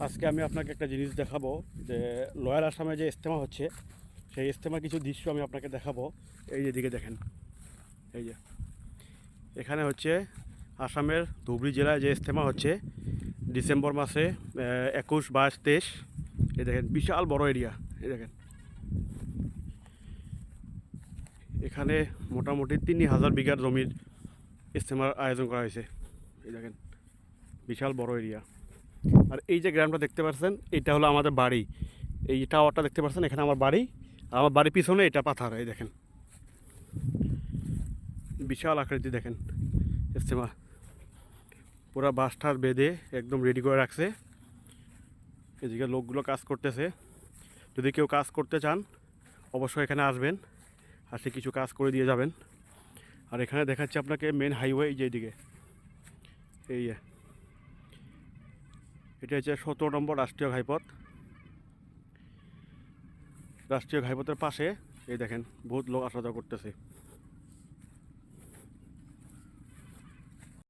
আজকে আমি আপনাকে একটা জিনিস দেখাবো যে লয়ার আসামে যে ইজতেমা হচ্ছে সেই ইজতেমার কিছু দৃশ্য আমি আপনাকে দেখাবো। এই যে দিকে দেখেন, এই যে এখানে হচ্ছে আসামের ধুবড়ী জেলায় যে ইজতেমা হচ্ছে ডিসেম্বর মাসে 21, 22, 23। এই দেখেন বিশাল বড় এরিয়া। এই দেখেন এখানে মোটামুটি 3,000 বিঘার জমির ইজতেমার আয়োজন করা হয়েছে। এই দেখেন বিশাল বড় এরিয়া। আর এই যে গ্রামটা দেখতে পাচ্ছেন এটা হলো আমাদের বাড়ি। এই টাওয়ারটা দেখতে পাচ্ছেন, এখানে আমার বাড়ি। আর আমার বাড়ির পিছনে এটা পাথর। এই দেখেন বিশাল আকৃতি, দেখেন ইজতেমা পুরো বাঁশঠার বেঁধে একদম রেডি করে রাখছে। এদিকে লোকগুলো কাজ করতেছে। যদি কেউ কাজ করতে চান অবশ্যই এখানে আসবেন, আসে কিছু কাজ করে দিয়ে যাবেন। আর এখানে দেখাচ্ছি আপনাকে মেন হাইওয়ে, যেদিকে এই এটা হচ্ছে 17 নম্বর রাষ্ট্রীয় ঘাইপথ। রাষ্ট্রীয় ঘাইপথের পাশে এই দেখেন বহুত লোক আসা যাওয়া করতেছে।